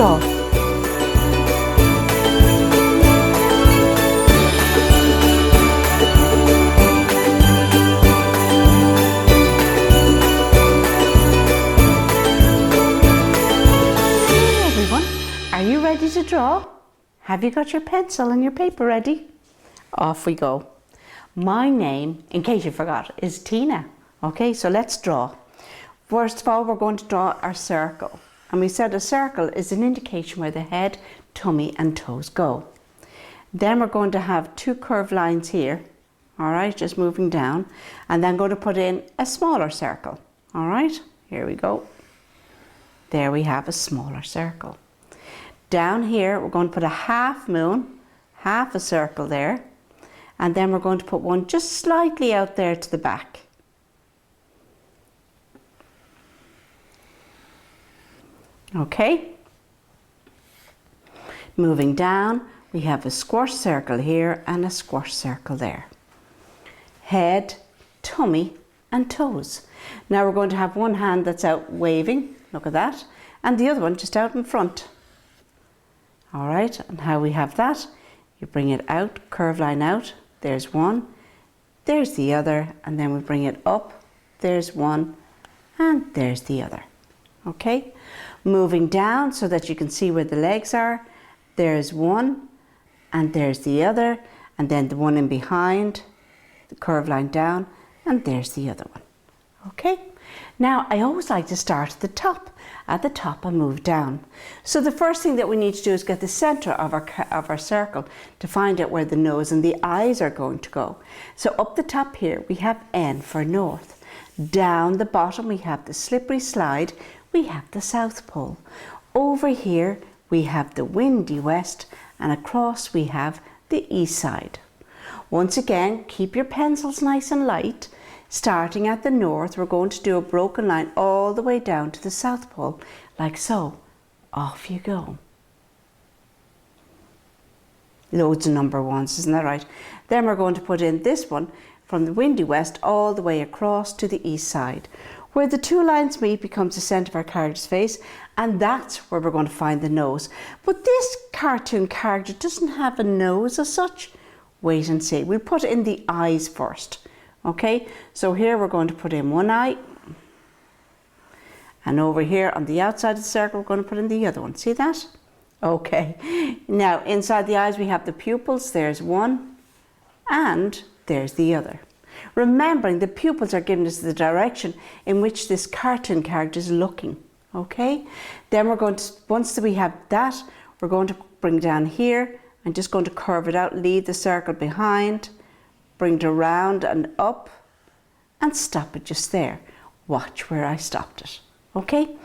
draw. Are you ready to draw? Have you got your pencil and your paper ready? Off we go. My name, in case you forgot, is Tina. Okay, so let's draw. First of all, we're going to draw our circle. And we said a circle is an indication where the head, tummy and toes go. Then we're going to have two curved lines here. All right, just moving down. And then going to put in a smaller circle. All right, here we go. There we have a smaller circle. Down here, we're going to put a half moon, half a circle there, and then we're going to put one just slightly out there to the back. Okay. Moving down, we have a squash circle here and a squash circle there. Head, tummy, and toes. Now we're going to have one hand that's out waving, look at that, and the other one just out in front. All right, and how we have that, you bring it out, curve line out, there's one, there's the other, and then we bring it up, there's one, and there's the other. Okay, moving down so that you can see where the legs are, there's one, and there's the other, and then the one in behind, the curve line down, and there's the other one. Okay, now I always like to start at the top. At the top and move down. So the first thing that we need to do is get the center of our circle to find out where the nose and the eyes are going to go. So up the top here we have N for north. Down the bottom we have the slippery slide, we have the South Pole. Over here we have the windy west, and across we have the east side. Once again, keep your pencils nice and light. Starting at the north, we're going to do a broken line all the way down to the South Pole, like so. Off you go. Loads of number ones, isn't that right? Then we're going to put in this one from the windy west all the way across to the east side. Where the two lines meet becomes the centre of our character's face, and that's where we're going to find the nose. But this cartoon character doesn't have a nose as such. Wait and see. We'll put in the eyes first. Okay, so here we're going to put in one eye, and over here on the outside of the circle we're going to put in the other one. See that? Okay, now inside the eyes we have the pupils. There's one and there's the other. Remembering the pupils are giving us the direction in which this cartoon character is looking. Okay, then we're going to, once we have that, we're going to bring down here and just going to curve it out, leave the circle behind, bring it around and up and stop it just there. Watch where I stopped it. Okay,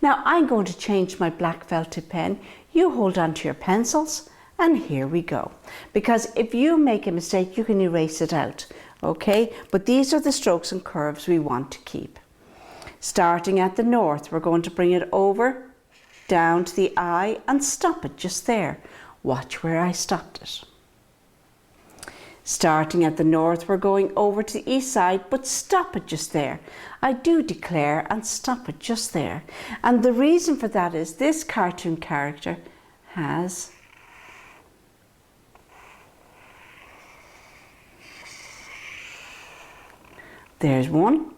now I'm going to change my black felt tip pen. You hold on to your pencils and here we go. Because if you make a mistake, you can erase it out. Okay, but these are the strokes and curves we want to keep. Starting at the north, we're going to bring it over, down to the eye and stop it just there. Watch where I stopped it. Starting at the north, we're going over to the east side, but stop it just there. I do declare and stop it just there. And the reason for that is this cartoon character has there's one.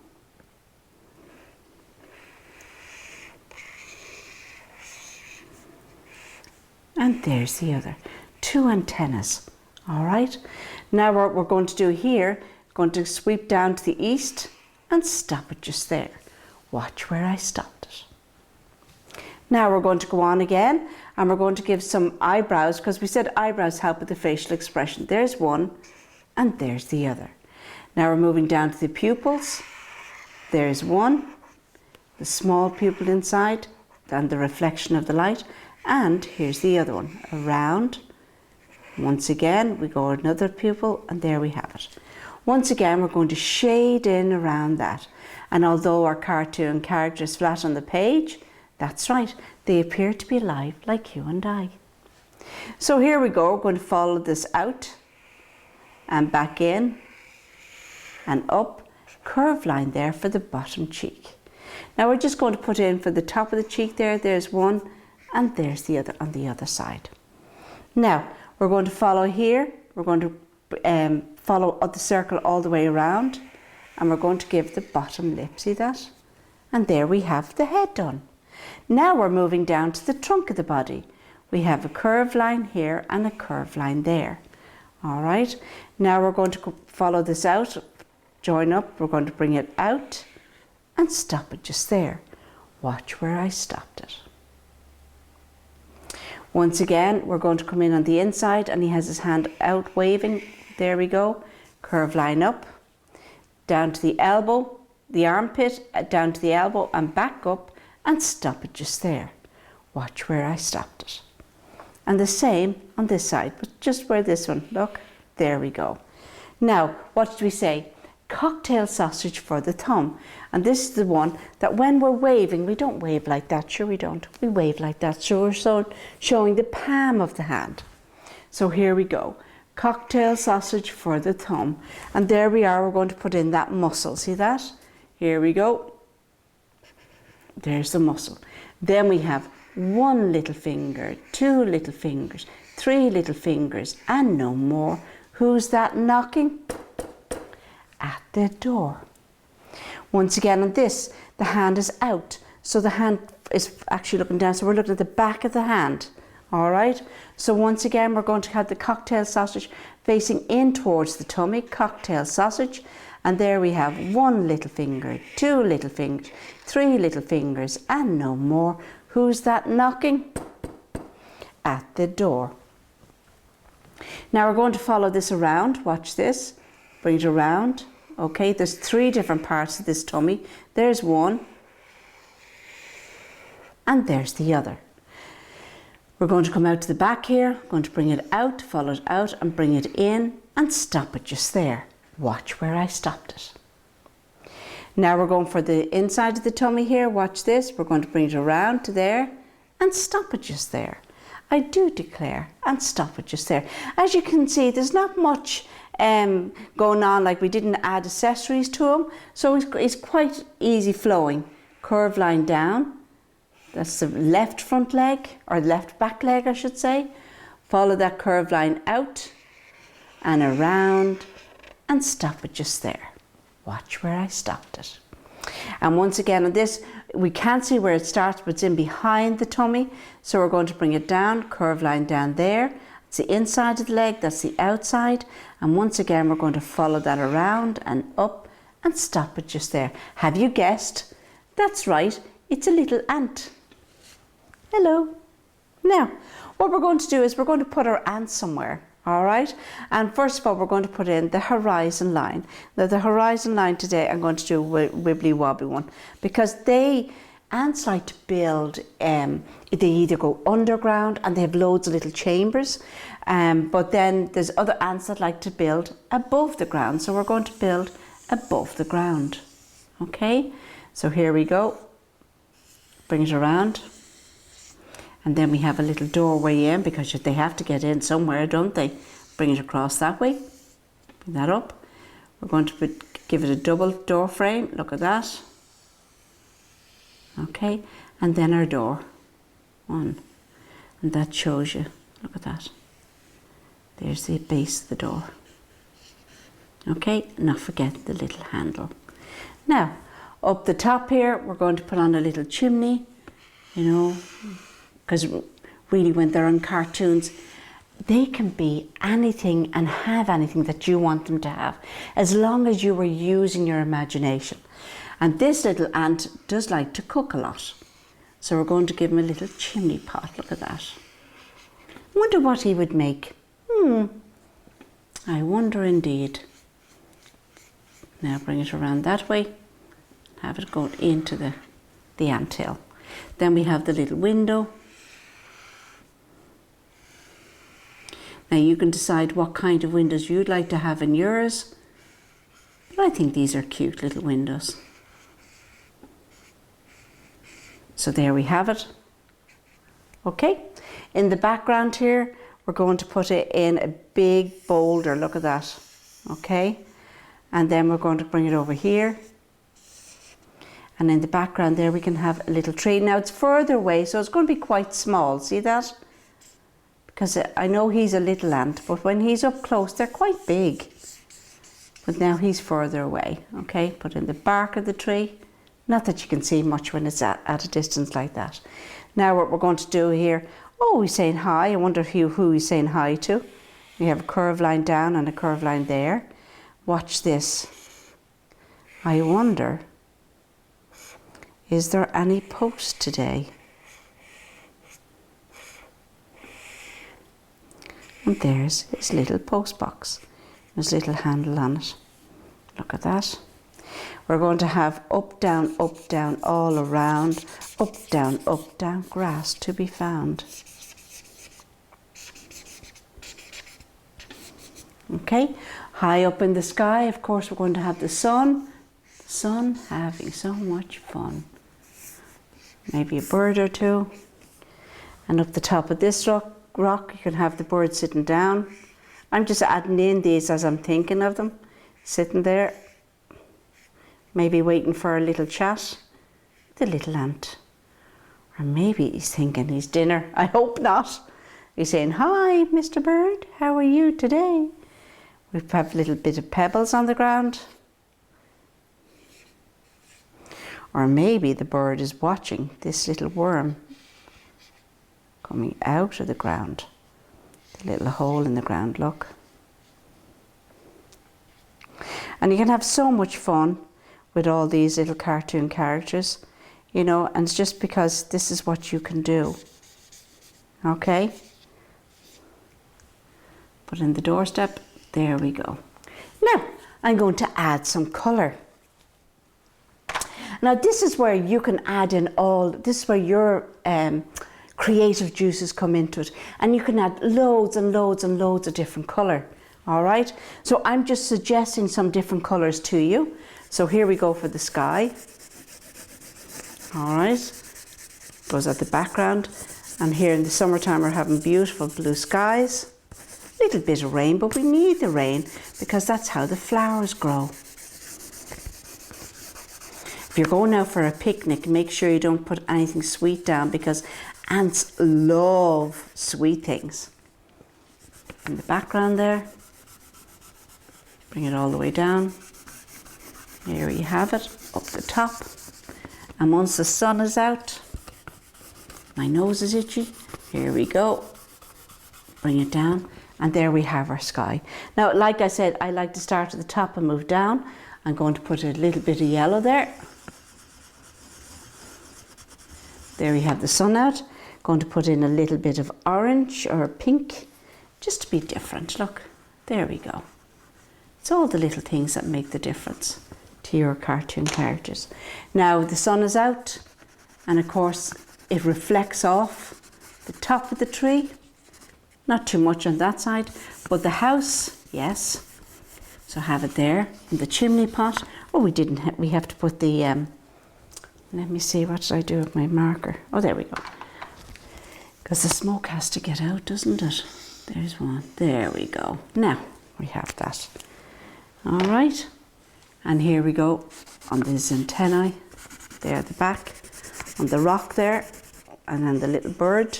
And there's the other. Two antennas. All right. Now what we're going to do here, going to sweep down to the east and stop it just there. Watch where I stopped it. Now we're going to go on again and we're going to give some eyebrows, because we said eyebrows help with the facial expression. There's one and there's the other. Now we're moving down to the pupils. There's one, the small pupil inside and the reflection of the light, and here's the other one, around. Once again, we go another pupil and there we have it. Once again, we're going to shade in around that. And although our cartoon character is flat on the page, that's right, they appear to be alive like you and I. So here we go, we're going to follow this out and back in and up, curved line there for the bottom cheek. Now we're just going to put in for the top of the cheek there, there's one and there's the other on the other side. Now we're going to follow here. We're going to follow the circle all the way around, and we're going to give the bottom lip, see that? And there we have the head done. Now we're moving down to the trunk of the body. We have a curved line here and a curved line there. All right, now we're going to follow this out, join up, we're going to bring it out and stop it just there. Watch where I stopped it. Once again, we're going to come in on the inside, and he has his hand out waving. There we go. Curve line up, down to the elbow, the armpit, down to the elbow and back up, and stop it just there. Watch where I stopped it. And the same on this side, but just where this one, look, there we go. Now, what did we say? Cocktail sausage for the thumb. And this is the one that when we're waving, we don't wave like that, sure we don't. We wave like that, so we're showing the palm of the hand. So here we go. Cocktail sausage for the thumb. And there we are, we're going to put in that muscle, see that? Here we go. There's the muscle. Then we have 1 little finger, 2 little fingers, 3 little fingers, and no more. Who's that knocking? At the door. Once again on this, the hand is out. So the hand is actually looking down. So we're looking at the back of the hand. All right. So once again, we're going to have the cocktail sausage facing in towards the tummy. Cocktail sausage. And there we have 1 little finger, 2 little fingers, 3 little fingers, and no more. Who's that knocking? At the door. Now we're going to follow this around. Watch this. Bring it around. Okay, there's 3 different parts of this tummy. There's one. And there's the other. We're going to come out to the back here. Going to bring it out, follow it out, and bring it in, and stop it just there. Watch where I stopped it. Now we're going for the inside of the tummy here. Watch this. We're going to bring it around to there and stop it just there. I do declare, and stop it just there. As you can see, there's not much going on, like we didn't add accessories to them. So it's quite easy flowing. Curve line down. That's the left front leg, or left back leg, I should say. Follow that curved line out and around, and stop it just there. Watch where I stopped it. And once again on this, we can't see where it starts, but it's in behind the tummy. So we're going to bring it down, curve line down there. It's the inside of the leg, that's the outside. And once again, we're going to follow that around and up and stop it just there. Have you guessed? That's right, it's a little ant. Hello. Now, what we're going to do is we're going to put our ant somewhere. All right, and first of all, we're going to put in the horizon line. Now, the horizon line today, I'm going to do a wibbly wobbly one, because ants like to build, they either go underground and they have loads of little chambers, but then there's other ants that like to build above the ground. So we're going to build above the ground. Okay, so here we go. Bring it around. And then we have a little doorway in, because they have to get in somewhere, don't they? Bring it across that way. Bring that up. We're going to give it a double door frame. Look at that. Okay. And then our door. 1. And that shows you. Look at that. There's the base of the door. Okay. Not forget the little handle. Now, up the top here, we're going to put on a little chimney, you know, because really when they're on cartoons, they can be anything and have anything that you want them to have, as long as you were using your imagination. And this little ant does like to cook a lot. So we're going to give him a little chimney pot. Look at that. Wonder what he would make. I wonder indeed. Now bring it around that way. Have it go into the anthill. Then we have the little window. Now you can decide what kind of windows you'd like to have in yours. But I think these are cute little windows. So there we have it. Okay, in the background here, we're going to put it in a big boulder. Look at that. Okay, and then we're going to bring it over here. And in the background there we can have a little tree. Now it's further away, so it's going to be quite small, see that? Because I know he's a little ant, but when he's up close they're quite big. But now he's further away, okay? Put in the bark of the tree. Not that you can see much when it's at a distance like that. Now what we're going to do here, oh, he's saying hi. I wonder who he's saying hi to. We have a curved line down and a curved line there. Watch this. I wonder, is there any post today? And there's his little post box. There's a little handle on it. Look at that. We're going to have up, down, all around, up, down, grass to be found. Okay, high up in the sky, of course, we're going to have the sun. The sun having so much fun. Maybe a bird or two. And up the top of this rock, you can have the bird sitting down. I'm just adding in these as I'm thinking of them. Sitting there, maybe waiting for a little chat. The little ant. Or maybe he's thinking he's dinner. I hope not. He's saying, hi, Mr. Bird, how are you today? We have a little bit of pebbles on the ground. Or maybe the bird is watching this little worm coming out of the ground. The little hole in the ground, look. And you can have so much fun with all these little cartoon characters, you know, and it's just because this is what you can do. Okay? Put in the doorstep. There we go. Now, I'm going to add some colour. Now, this is where you can add in this is where your creative juices come into it. And you can add loads and loads and loads of different colour. All right? So I'm just suggesting some different colours to you. So here we go for the sky. All right? Goes at the background. And here in the summertime, we're having beautiful blue skies. A little bit of rain, but we need the rain because that's how the flowers grow. If you're going out for a picnic, make sure you don't put anything sweet down because ants love sweet things. In the background there, bring it all the way down. There you have it, up the top. And once the sun is out, my nose is itchy, here we go. Bring it down. And there we have our sky. Now, like I said, I like to start at the top and move down. I'm going to put a little bit of yellow there. There we have the sun out. Going to put in a little bit of orange or pink, just to be different. Look, there we go. It's all the little things that make the difference to your cartoon characters. Now, the sun is out, and of course, it reflects off the top of the tree. Not too much on that side, but the house, yes. So have it there in the chimney pot. Oh, we have to put the, let me see, what did I do with my marker? Oh, there we go. Because the smoke has to get out, doesn't it? There's one, there we go. Now, we have that. All right, and here we go on these antennae, there at the back, on the rock there, and then the little bird.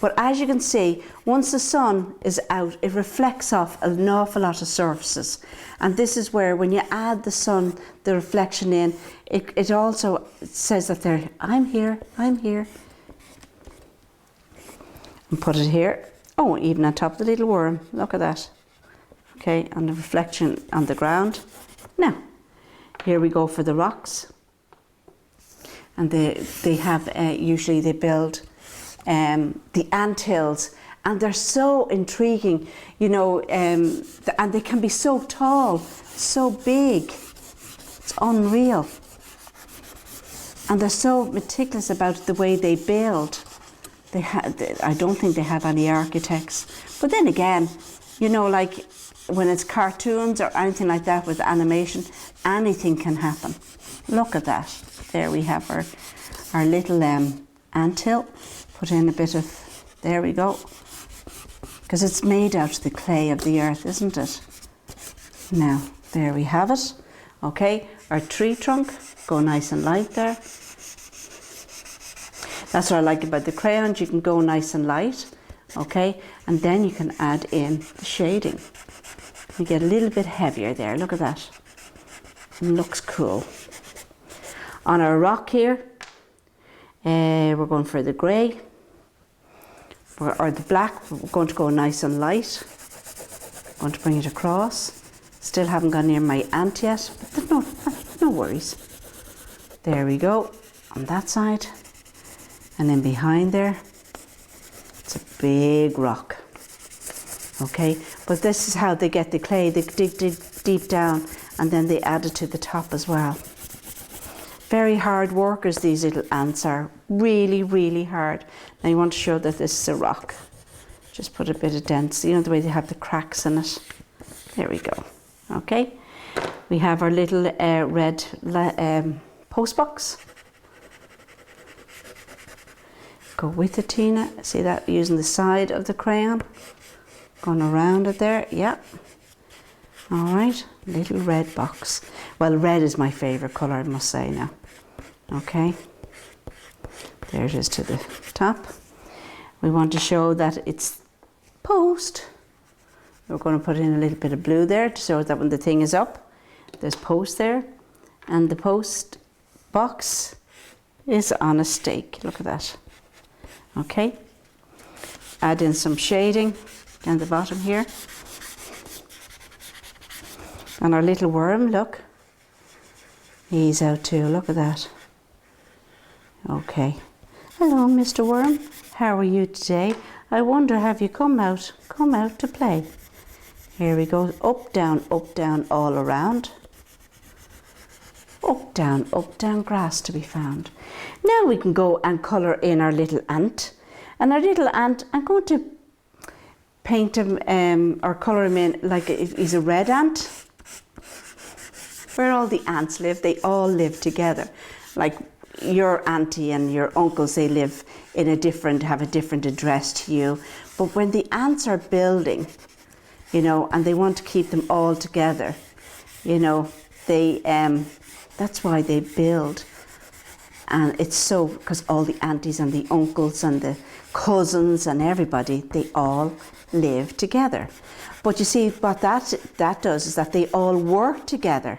But as you can see, once the sun is out, it reflects off an awful lot of surfaces. And this is where, when you add the sun, the reflection in, it also says that I'm here. And put it here. Oh, even on top of the little worm. Look at that. Okay, and the reflection on the ground. Now, here we go for the rocks. And they have, usually they build the anthills, and they're so intriguing, you know, and they can be so tall, so big. It's unreal. And they're so meticulous about the way they build. I don't think they have any architects. But then again, you know, like when it's cartoons or anything like that with animation, anything can happen. Look at that. There we have our little anthill. Put in a bit of, there we go. Because it's made out of the clay of the earth, isn't it? Now, there we have it. Okay, our tree trunk. go nice and light there. That's what I like about the crayons, you can go nice and light, okay? And then you can add in the shading. You get a little bit heavier there, look at that. It looks cool. On our rock here, we're going for the grey, or the black. We're going to go nice and light. I'm going to bring it across. Still haven't gone near my ant yet, but no worries. There we go, on that side. And then behind there, it's a big rock. Okay, but this is how they get the clay. They dig deep down and then they add it to the top as well. Very hard workers, these little ants are. Really, really hard. Now you want to show that this is a rock. Just put a bit of dents, you know the way they have the cracks in it. There we go. Okay, we have our little red post box. Go with it, Tina. See that? Using the side of the crayon. Going around it there, yeah. All right, little red box. Well, red is my favourite colour, I must say now. Okay, there it is to the top. We want to show that it's post. We're going to put in a little bit of blue there to show that when the thing is up, there's post there. And the post box is on a stake. Look at that. Okay. Add in some shading down the bottom here. And our little worm, look. He's out too. Look at that. Okay. Hello, Mr. Worm. How are you today? I wonder, have you come out to play? Here we go, up, down, all around. Up, down, grass to be found. Now we can go and colour in our little ant. And our little ant, I'm going to paint him or colour him in like he's a red ant. Where all the ants live, they all live together. Like your auntie and your uncles, they live in have a different address to you. But when the ants are building, you know, and they want to keep them all together, you know, they that's why they build. And it's so, because all the aunties and the uncles and the cousins and everybody, they all live together. But you see, what that does is that they all work together,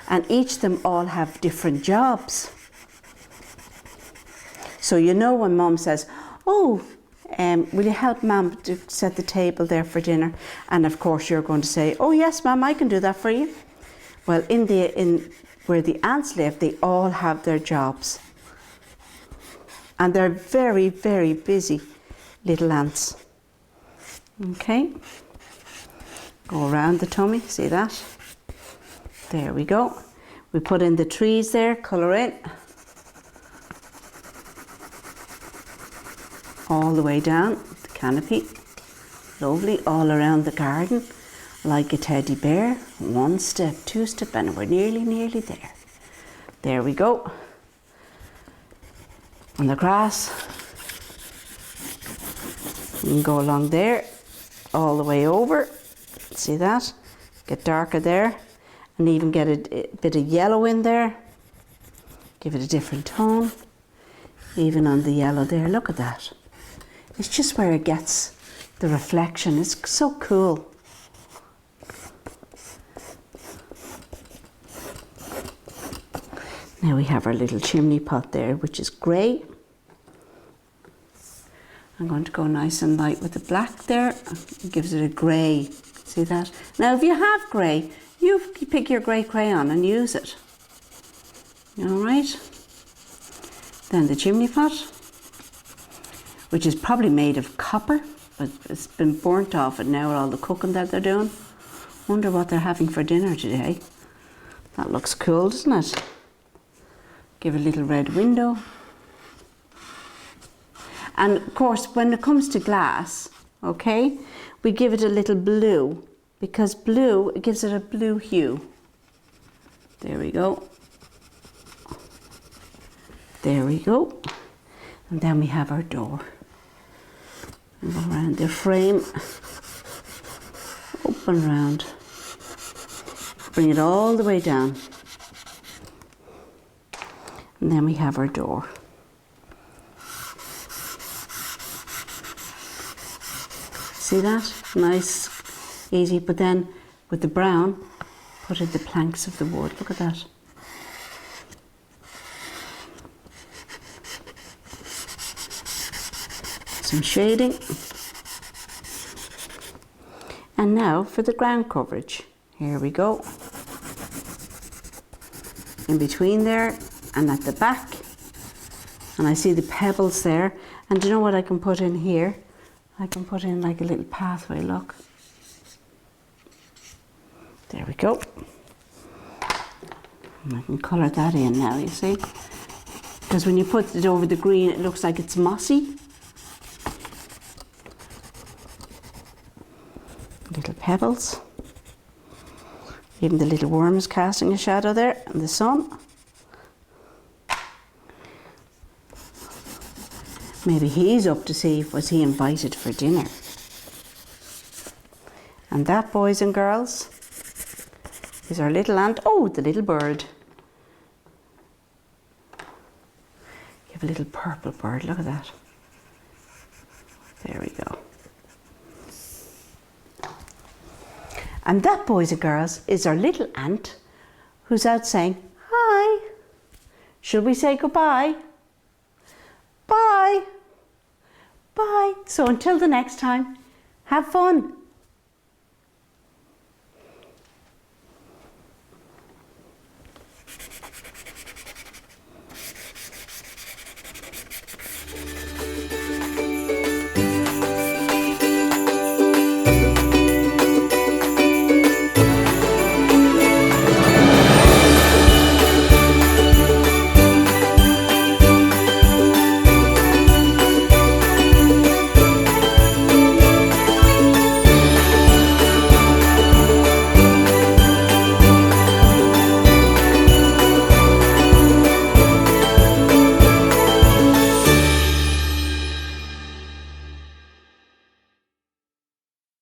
and each of them all have different jobs. So you know when Mum says, oh, will you help Mum to set the table there for dinner? And of course you're going to say, oh yes, Mum, I can do that for you. Well, in where the ants live, they all have their jobs. And they're very, very busy little ants. Okay. Go around the tummy, see that? There we go. We put in the trees there, colour in. All the way down the canopy. Lovely, all around the garden. Like a teddy bear. 1 step, 2 step, and we're nearly there. There we go. On the grass. You can go along there, all the way over. See that? Get darker there. And even get a bit of yellow in there. Give it a different tone. Even on the yellow there, look at that. It's just where it gets the reflection. It's so cool. Now we have our little chimney pot there, which is grey. I'm going to go nice and light with the black there. It gives it a grey. See that? Now if you have grey, you pick your grey crayon and use it. All right. Then the chimney pot, which is probably made of copper, but it's been burnt off it now with all the cooking that they're doing. Wonder what they're having for dinner today. That looks cool, doesn't it? Give a little red window. And of course, when it comes to glass, okay, we give it a little blue, because blue, it gives it a blue hue. There we go. There we go. And then we have our door. And go around the frame, open round, bring it all the way down. And then we have our door. See that? Nice, easy. But then with the brown, put in the planks of the wood. Look at that. Some shading. And now for the ground coverage. Here we go. In between there and at the back. And I see the pebbles there. And do you know what I can put in here? I can put in like a little pathway, look. There we go. And I can colour that in now, you see? Because when you put it over the green, it looks like it's mossy. Little pebbles. Even the little worm is casting a shadow there, and the sun. Maybe he's up to see, was he invited for dinner? And that, boys and girls, is our little ant. Oh, the little bird. You have a little purple bird, look at that. There we go. And that, boys and girls, is our little ant who's out saying, hi. Shall we say goodbye? Bye. Bye. So until the next time, have fun.